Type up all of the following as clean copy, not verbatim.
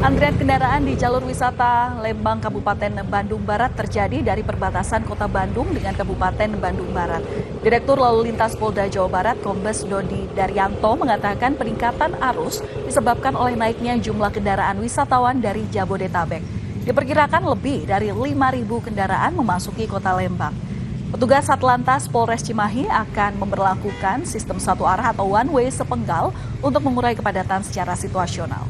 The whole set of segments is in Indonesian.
Antrian kendaraan di jalur wisata Lembang Kabupaten Bandung Barat terjadi dari perbatasan Kota Bandung dengan Kabupaten Bandung Barat. Direktur Lalu Lintas Polda Jawa Barat Kombes Dodi Daryanto mengatakan peningkatan arus disebabkan oleh naiknya jumlah kendaraan wisatawan dari Jabodetabek. Diperkirakan lebih dari 5.000 kendaraan memasuki Kota Lembang. Petugas Satlantas Polres Cimahi akan memberlakukan sistem satu arah atau one way sepenggal untuk mengurai kepadatan secara situasional.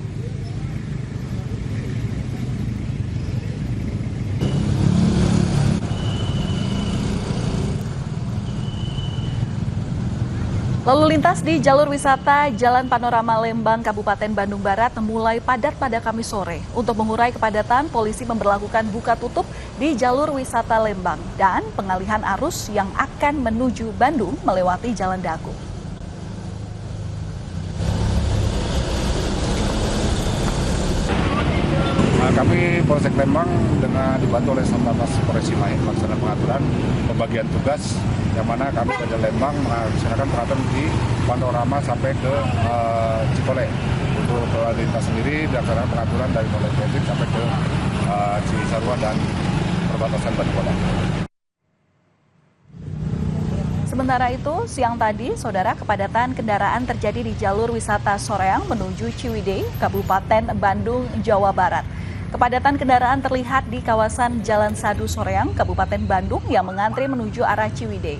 Lalu lintas di jalur wisata Jalan Panorama Lembang, Kabupaten Bandung Barat mulai padat pada Kamis sore. Untuk mengurai kepadatan, polisi memberlakukan buka tutup di jalur wisata Lembang dan pengalihan arus yang akan menuju Bandung melewati Jalan Dago. Kami Polsek Lembang dengan dibantu oleh Satlantas Polres Cimahi melaksanakan pengaturan pembagian tugas yang mana kami dari Lembang melaksanakan pengaturan di Panorama sampai ke Cikole. Untuk lalu lintas sendiri dilaksanakan pengaturan dari mulai Bentik sampai ke Cisarua dan perbatasan Bandung Kota. Sementara itu, siang tadi, saudara, kepadatan kendaraan terjadi di jalur wisata Soreang menuju Ciwidey, Kabupaten Bandung, Jawa Barat. Kepadatan kendaraan terlihat di kawasan Jalan Sadu Soreang, Kabupaten Bandung yang mengantri menuju arah Ciwidey.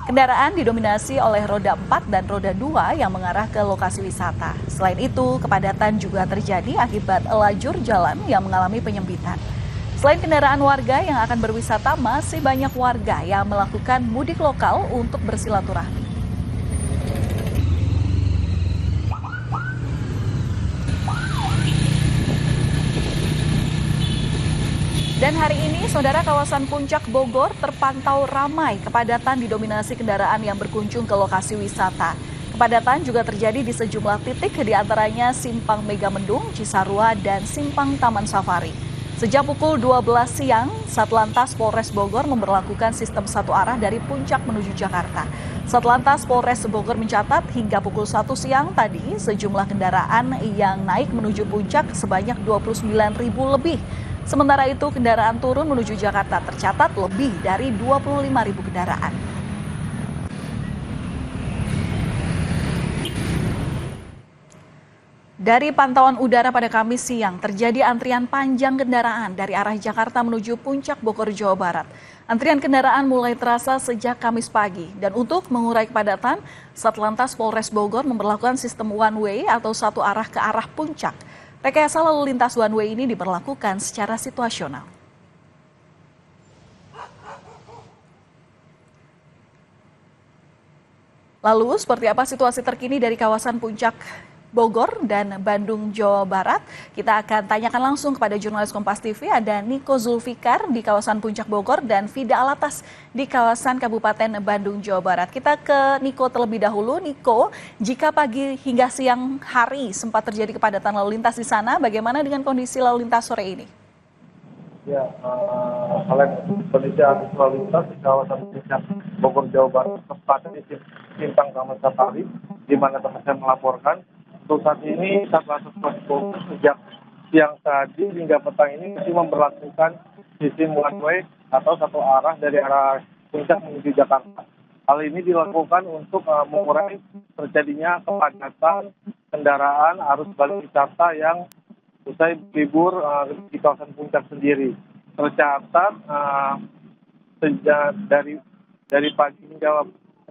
Kendaraan didominasi oleh roda 4 dan roda 2 yang mengarah ke lokasi wisata. Selain itu, kepadatan juga terjadi akibat lajur jalan yang mengalami penyempitan. Selain kendaraan warga yang akan berwisata, masih banyak warga yang melakukan mudik lokal untuk bersilaturahmi. Dan hari ini, saudara, kawasan Puncak Bogor terpantau ramai. Kepadatan didominasi kendaraan yang berkunjung ke lokasi wisata. Kepadatan juga terjadi di sejumlah titik, diantaranya Simpang Megamendung, Cisarua, dan Simpang Taman Safari. Sejak pukul 12 siang, Satlantas Polres Bogor memberlakukan sistem satu arah dari Puncak menuju Jakarta. Satlantas Polres Bogor mencatat hingga pukul 1 siang tadi, sejumlah kendaraan yang naik menuju Puncak sebanyak 29.000 lebih. Sementara itu, kendaraan turun menuju Jakarta tercatat lebih dari 25.000 kendaraan. Dari pantauan udara pada Kamis siang, terjadi antrian panjang kendaraan dari arah Jakarta menuju Puncak Bogor, Jawa Barat. Antrian kendaraan mulai terasa sejak Kamis pagi. Dan untuk mengurai kepadatan, Satlantas Polres Bogor memberlakukan sistem one way atau satu arah ke arah Puncak. Rekayasa lalu lintas one way ini diberlakukan secara situasional. Lalu, seperti apa situasi terkini dari kawasan Puncak Bogor dan Bandung, Jawa Barat? Kita akan tanyakan langsung kepada jurnalis Kompas TV, ada Niko Zulfikar di kawasan Puncak Bogor dan Fida Alatas di kawasan Kabupaten Bandung, Jawa Barat. Kita ke Niko terlebih dahulu. Niko, jika pagi hingga siang hari sempat terjadi kepadatan lalu lintas di sana, bagaimana dengan kondisi lalu lintas sore ini? Ya, kondisi arus lalu lintas di kawasan Puncak Bogor, Jawa Barat, tepatnya di Simpang Taman Safari, di mana tempat saya melaporkan. Untuk saat ini, Satlantas Polres Bogor sejak siang tadi hingga petang ini masih memberlakukan sistem one way atau satu arah dari arah Puncak menuju Jakarta. Hal ini dilakukan untuk mengurangi terjadinya kepadatan kendaraan arus balik wisata yang usai libur di kawasan Puncak sendiri. Tercatat sejak dari pagi hingga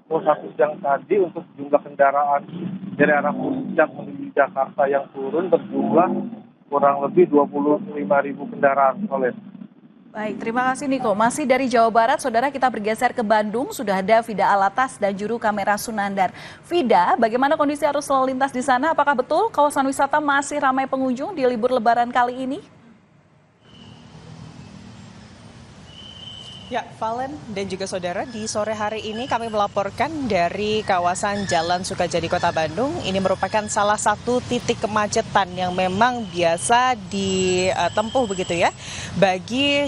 pukul 1 siang tadi untuk jumlah kendaraan dari arah Puncak menuju Jakarta yang turun berjumlah kurang lebih 25.000 kendaraan. Baik, terima kasih Niko. Masih dari Jawa Barat, saudara, kita bergeser ke Bandung. Sudah ada Fida Alatas dan juru kamera Sunandar. Fida, bagaimana kondisi arus lalu lintas di sana? Apakah betul kawasan wisata masih ramai pengunjung di libur Lebaran kali ini? Ya, Valen dan juga saudara, di sore hari ini kami melaporkan dari kawasan Jalan Sukajadi, Kota Bandung. Ini merupakan salah satu titik kemacetan yang memang biasa ditempuh begitu ya bagi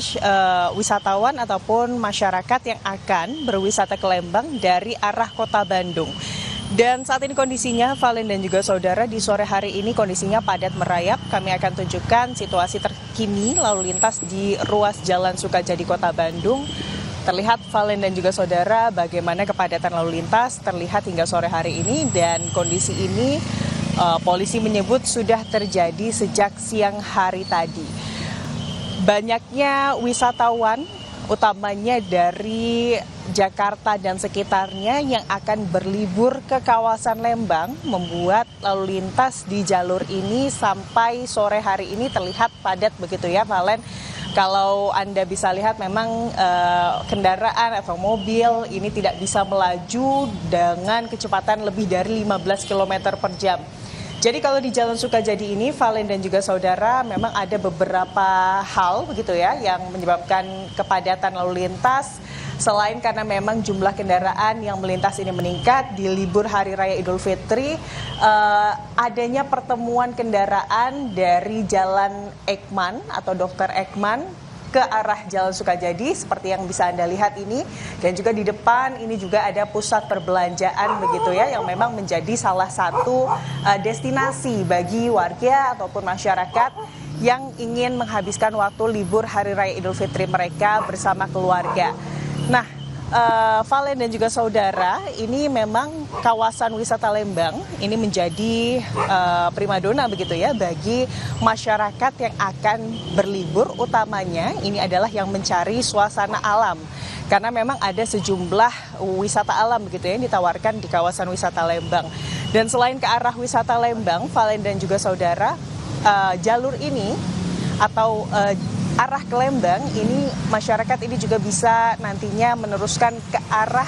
wisatawan ataupun masyarakat yang akan berwisata ke Lembang dari arah Kota Bandung. Dan saat ini kondisinya, Valen dan juga saudara, di sore hari ini kondisinya padat merayap. Kami akan tunjukkan situasi terkini lalu lintas di ruas Jalan Sukajadi Kota Bandung. Terlihat Valen dan juga saudara bagaimana kepadatan lalu lintas terlihat hingga sore hari ini, dan kondisi ini polisi menyebut sudah terjadi sejak siang hari tadi. Banyaknya wisatawan, utamanya dari Jakarta dan sekitarnya yang akan berlibur ke kawasan Lembang, membuat lalu lintas di jalur ini sampai sore hari ini terlihat padat begitu ya, Valen. Kalau Anda bisa lihat memang kendaraan atau mobil ini tidak bisa melaju dengan kecepatan lebih dari 15 km per jam. Jadi kalau di Jalan Sukajadi ini, Valen dan juga saudara, memang ada beberapa hal begitu ya yang menyebabkan kepadatan lalu lintas. Selain karena memang jumlah kendaraan yang melintas ini meningkat di libur Hari Raya Idul Fitri, adanya pertemuan kendaraan dari Jalan Ekman atau Dr. Ekman ke arah Jalan Sukajadi seperti yang bisa Anda lihat ini, dan juga di depan ini juga ada pusat perbelanjaan begitu ya yang memang menjadi salah satu destinasi bagi warga ataupun masyarakat yang ingin menghabiskan waktu libur Hari Raya Idul Fitri mereka bersama keluarga. Nah, Valen dan juga saudara, ini memang kawasan wisata Lembang ini menjadi primadona begitu ya bagi masyarakat yang akan berlibur, utamanya ini adalah yang mencari suasana alam. Karena memang ada sejumlah wisata alam begitu ya yang ditawarkan di kawasan wisata Lembang. Dan selain ke arah wisata Lembang, Valen dan juga saudara, jalur ini atau arah ke Lembang ini masyarakat ini juga bisa nantinya meneruskan ke arah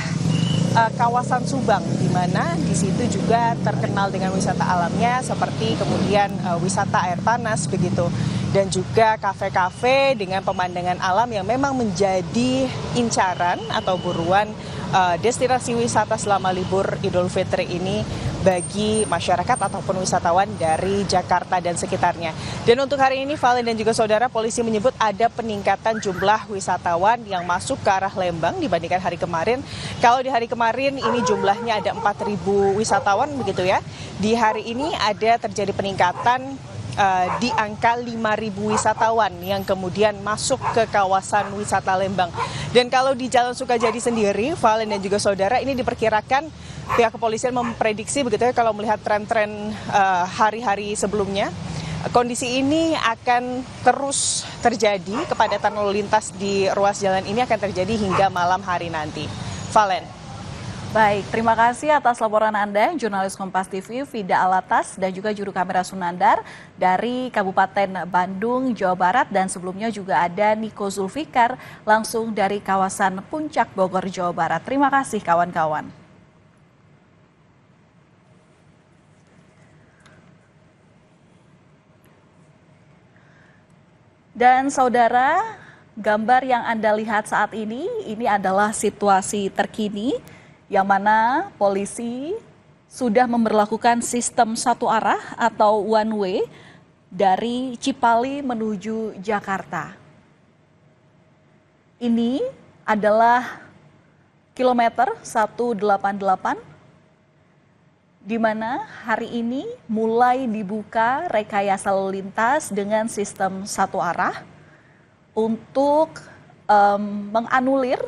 kawasan Subang, di mana di situ juga terkenal dengan wisata alamnya seperti kemudian wisata air panas begitu, dan juga kafe-kafe dengan pemandangan alam yang memang menjadi incaran atau buruan destinasi wisata selama libur Idul Fitri ini bagi masyarakat ataupun wisatawan dari Jakarta dan sekitarnya. Dan untuk hari ini, Valen dan juga saudara, polisi menyebut ada peningkatan jumlah wisatawan yang masuk ke arah Lembang dibandingkan hari kemarin. Kalau di hari kemarin ini jumlahnya ada 4.000 wisatawan begitu ya. Di hari ini ada terjadi peningkatan di angka 5.000 wisatawan yang kemudian masuk ke kawasan wisata Lembang. Dan kalau di Jalan Sukajadi sendiri, Valen dan juga saudara, ini diperkirakan pihak kepolisian memprediksi begitu ya, kalau melihat tren-tren hari-hari sebelumnya, kondisi ini akan terus terjadi, kepadatan lalu lintas di ruas jalan ini akan terjadi hingga malam hari nanti. Valen. Baik, terima kasih atas laporan Anda, jurnalis Kompas TV Vida Alatas dan juga juru kamera Sunandar dari Kabupaten Bandung, Jawa Barat, dan sebelumnya juga ada Niko Zulfikar langsung dari kawasan Puncak Bogor, Jawa Barat. Terima kasih kawan-kawan. Dan saudara, gambar yang Anda lihat saat ini adalah situasi terkini yang mana polisi sudah memberlakukan sistem satu arah atau one way dari Cipali menuju Jakarta. Ini adalah kilometer 188, di mana hari ini mulai dibuka rekayasa lalu lintas dengan sistem satu arah untuk menganulir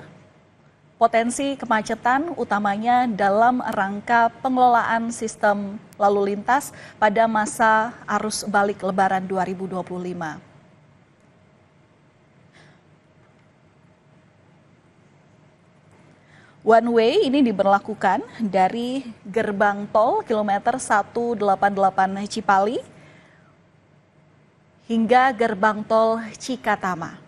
potensi kemacetan, utamanya dalam rangka pengelolaan sistem lalu lintas pada masa arus balik Lebaran 2025. One way ini diberlakukan dari gerbang tol kilometer 188 Cipali hingga gerbang tol Cikatama.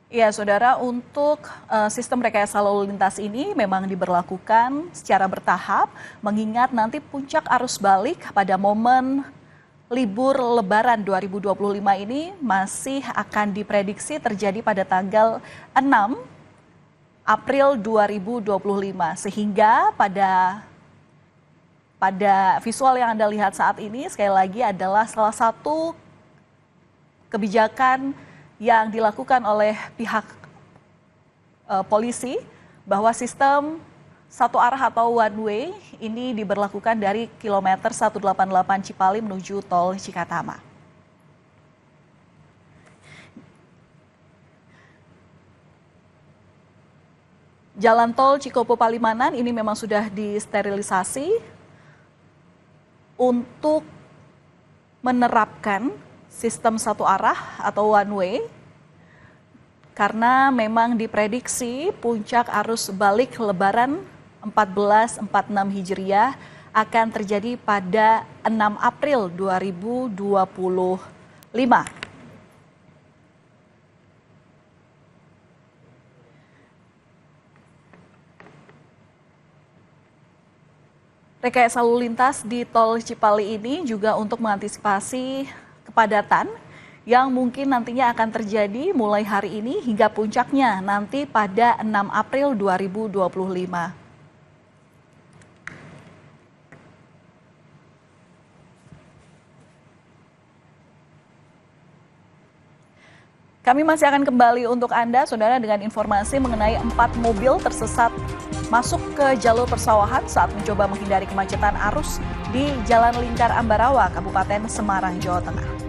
Ya, saudara, untuk sistem rekayasa lalu lintas ini memang diberlakukan secara bertahap, mengingat nanti puncak arus balik pada momen libur Lebaran 2025 ini masih akan diprediksi terjadi pada tanggal 6 April 2025, sehingga pada pada visual yang Anda lihat saat ini sekali lagi adalah salah satu kebijakan yang dilakukan oleh pihak polisi bahwa sistem satu arah atau one way ini diberlakukan dari kilometer 188 Cipali menuju tol Cikatama. Jalan tol Cikopo Palimanan ini memang sudah disterilisasi untuk menerapkan sistem satu arah atau one way karena memang diprediksi puncak arus balik Lebaran 1446 Hijriah akan terjadi pada 6 April 2025. Rekayasa lalu lintas di tol Cipali ini juga untuk mengantisipasi kepadatan yang mungkin nantinya akan terjadi mulai hari ini hingga puncaknya nanti pada 6 April 2025. Kami masih akan kembali untuk Anda, Saudara, dengan informasi mengenai 4 mobil tersesat masuk ke jalur persawahan saat mencoba menghindari kemacetan arus di Jalan Lingkar Ambarawa, Kabupaten Semarang, Jawa Tengah.